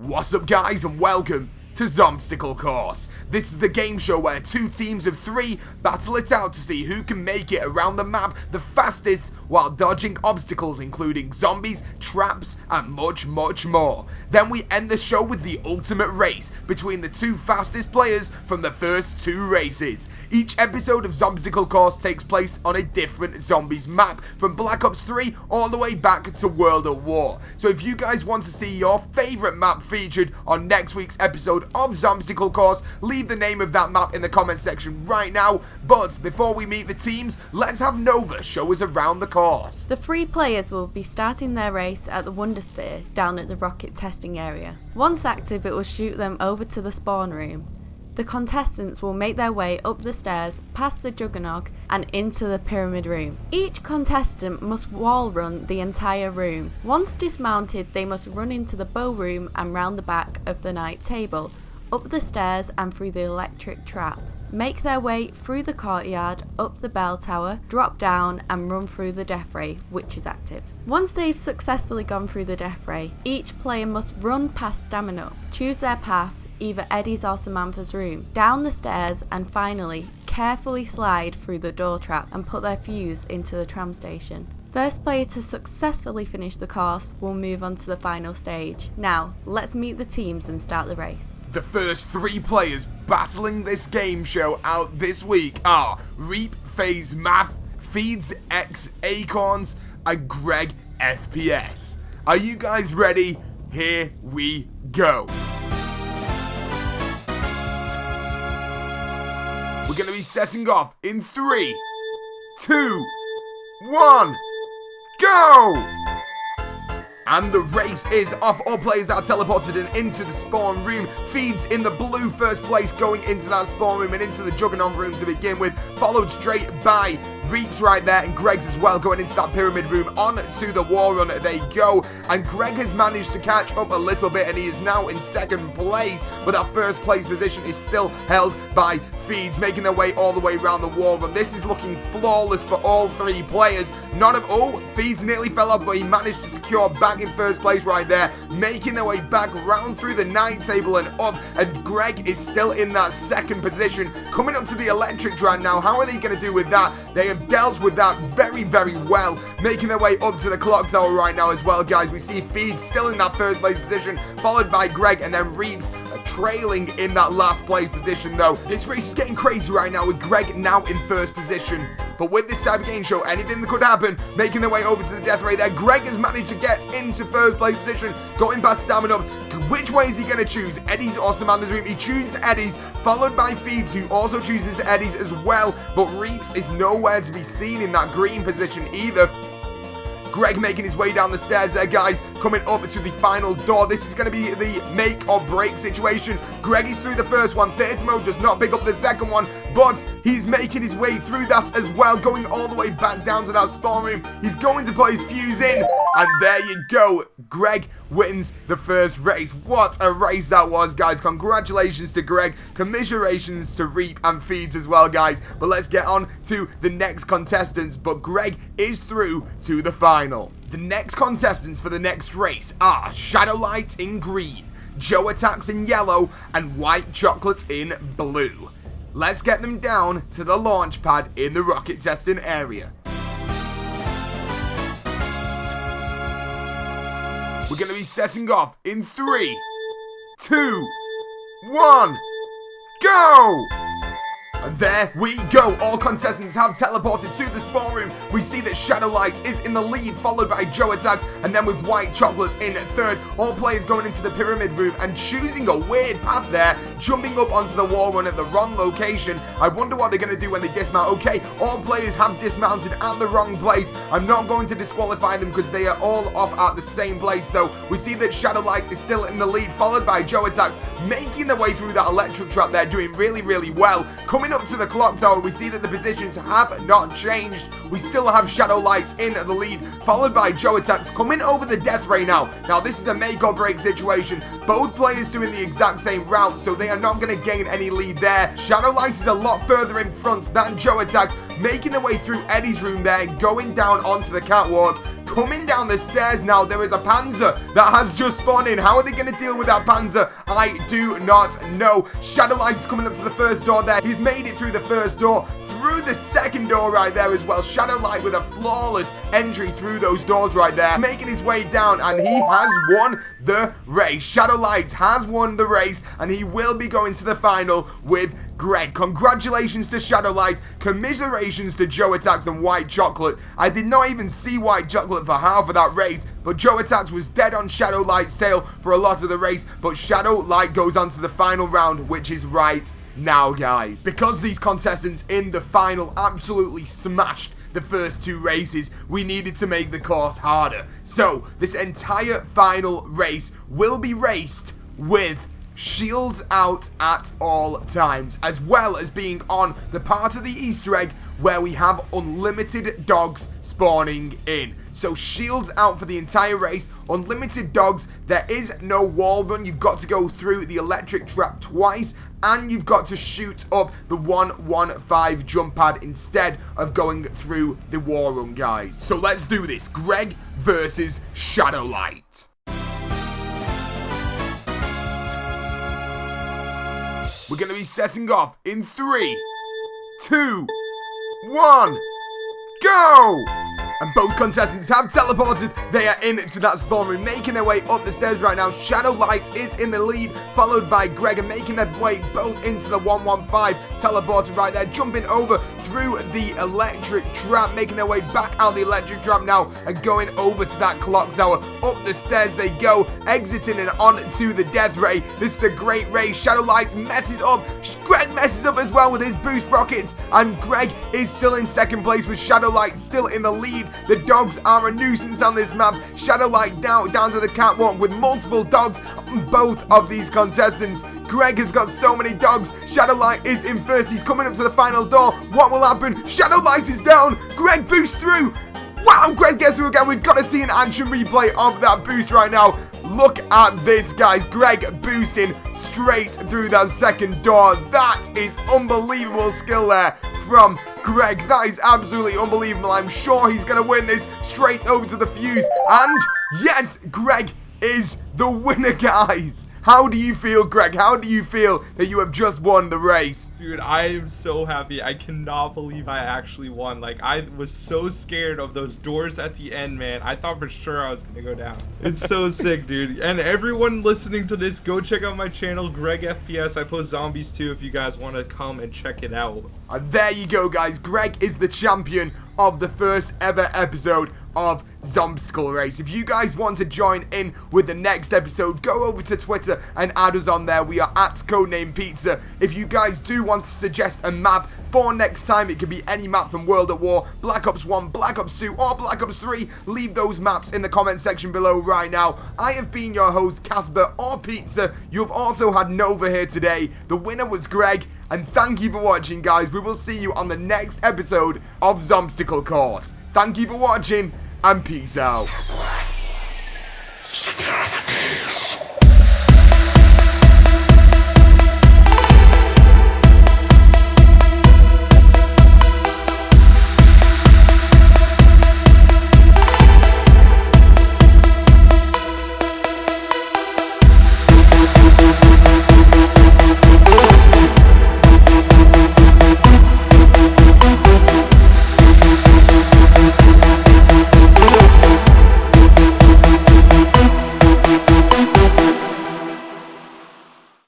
What's up guys and welcome to Zombstacle Course. This is the game show where two teams of three battle it out to see who can make it around the map the fastest while dodging obstacles including zombies, traps and much more. Then we end the show with the ultimate race between the two fastest players from the first two races. Each episode of Zombstacle Course takes place on a different zombies map from Black Ops 3 all the way back to World at War. So if you guys want to see your favorite map featured on next week's episode of Zombstacle Course, leave the name of that map in the comment section right now. But before we meet the teams, let's have Nova show us around the course. The three players will be starting their race at the Wonder Sphere down at the rocket testing area. Once active, it will shoot them over to the spawn room. The contestants will make their way up the stairs, past the Juggernaut and into the pyramid room. Each contestant must wall run the entire room. Once dismounted, they must run into the bow room and round the back of the night table, up the stairs and through the electric trap. Make their way through the courtyard, up the bell tower, drop down and run through the death ray, which is active. Once they've successfully gone through the death ray, each player must run past Stamina, choose their path, either Eddie's or Samantha's room, down the stairs and finally carefully slide through the door trap and put their fuse into the tram station. First player to successfully finish the course will move on to the final stage. Now, let's meet the teams and start the race. The first three players battling this game show out this week are Reap, FaZe, Math, Feeds, X, Acorns, and Greg, FPS. Are you guys ready? Here we go. We're going to be setting off in 3, 2, 1, go! And the race is off. All players are teleported and into the spawn room. Feeds in the blue first place going into that spawn room and into the Juggernaut room to begin with, followed straight by Reaps right there and Greg's as well going into that pyramid room. On to the war run they go, and Greg has managed to catch up a little bit and he is now in second place, but that first place position is still held by Feeds, making their way all the way around the war run. This is looking flawless for all three players. Feeds nearly fell off, but he managed to secure back in first place right there, making their way back round through the night table and up, and Greg is still in that second position, coming up to the electric trap now. How are they going to do with that? They have dealt with that very well, making their way up to the clock tower right now as well, guys. We see Feeds still in that first place position, followed by Greg, and then Reeves trailing in that last place position though. This race is getting crazy right now with Greg now in first position. But with this type of game show, anything that could happen, making their way over to the death ray there. Greg has managed to get into first place position, going past Stamina. Which way is he going to choose? Eddie's or Samantha's room? He chooses Eddie's, followed by Feeds, who also chooses Eddie's as well. But Reeps is nowhere to be seen in that green position either. Greg making his way down the stairs there, guys, coming up to the final door. This is going to be the make or break situation. Greg is through the first one. Theatre mode does not pick up the second one, but he's making his way through that as well, going all the way back down to that spawn room. He's going to put his fuse in, and there you go. Greg wins the first race. What a race that was, guys. Congratulations to Greg. Commiserations to Reap and Feeds as well, guys. But let's get on to the next contestants. But Greg is through to the final. The next contestants for the next race are Shadowlight in green, Joe Attacks in yellow, and White Chocolate in blue. Let's get them down to the launch pad in the rocket testing area. We're going to be setting off in 3, 2, 1, go! And there we go. All contestants have teleported to the spawn room. We see that Shadowlight is in the lead, followed by Joe Attacks, and then with White Chocolate in third. All players going into the pyramid room and choosing a weird path there, jumping up onto the wall run at the wrong location. I wonder what they're going to do when they dismount. Okay, all players have dismounted at the wrong place. I'm not going to disqualify them because they are all off at the same place though. We see that Shadowlight is still in the lead, followed by Joe Attacks, making their way through that electric trap there, doing really well. Coming up to the clock tower, we see that the positions have not changed. We still have Shadowlights in the lead, followed by Joe Attacks coming over the death ray now. Now this is a make or break situation. Both players doing the exact same route, so they are not going to gain any lead there. Shadowlights is a lot further in front than Joe Attacks, making their way through Eddie's room there, going down onto the catwalk. coming down the stairs now. There is a Panzer that has just spawned in. How are they going to deal with that Panzer? I do not know. Shadow Light's coming up to the first door there. He's made it through the first door, through the second door right there as well. Shadow Light with a flawless entry through those doors right there, making his way down, and he has won the race. Shadow Light has won the race, and he will be going to the final with Greg. Congratulations to Shadow Light. Commiserations to Joe Attacks and White Chocolate. I did not even see White Chocolate for half of that race, but Joe Attacks was dead on Shadow Light's tail for a lot of the race, but Shadow Light goes on to the final round, which is right now, guys. Because these contestants in the final absolutely smashed the first two races, we needed to make the course harder. So, this entire final race will be raced with shields out at all times, as well as being on the part of the Easter egg where we have unlimited dogs spawning in. So shields out for the entire race, unlimited dogs. There is no wall run. You've got to go through the electric trap twice, and you've got to shoot up the 115 jump pad instead of going through the war run, guys. So let's do this. Greg versus Shadow Light. We're going to be setting off in 3, 2, 1, go! And both contestants have teleported. They are into that spawn room, making their way up the stairs right now. Shadow Light is in the lead, followed by Greg, and making their way both into the 115 teleported right there, jumping over through the electric trap, making their way back out the electric trap now, and going over to that clock tower. Up the stairs they go, exiting and on to the death ray. This is a great race. Shadow Light messes up. Greg messes up as well with his boost rockets, and Greg is still in second place with Shadow Light still in the lead. The dogs are a nuisance on this map. Shadow Light down to the catwalk with multiple dogs on both of these contestants. Greg has got so many dogs. Shadow Light is in first. He's coming up to the final door. What will happen? Shadow Light is down. Greg boosts through. Wow, Greg gets through again. We've got to see an action replay of that boost right now. Look at this, guys. Greg boosting straight through that second door. That is unbelievable skill there from Greg. That is absolutely unbelievable. I'm sure he's going to win this straight over to the fuse. And yes, Greg is the winner, guys. How do you feel, Greg? How do you feel that you have just won the race? Dude, I am so happy. I cannot believe I actually won. Like, I was so scared of those doors at the end, man. I thought for sure I was going to go down. It's so sick, dude. And everyone listening to this, go check out my channel, Greg FPS. I post zombies too if you guys want to come and check it out. And there you go, guys. Greg is the champion of the first ever episode of Zombstacle Race. If you guys want to join in with the next episode, go over to Twitter and add us on there. We are at CodeNamePizza. If you guys do want to suggest a map for next time, it could be any map from World at War, Black Ops 1, Black Ops 2, or Black Ops 3. Leave those maps in the comment section below right now. I have been your host, Casper or Pizza. You've also had Nova here today. The winner was Greg, and thank you for watching, guys. We will see you on the next episode of Zombstacle Course. Thank you for watching, and peace out.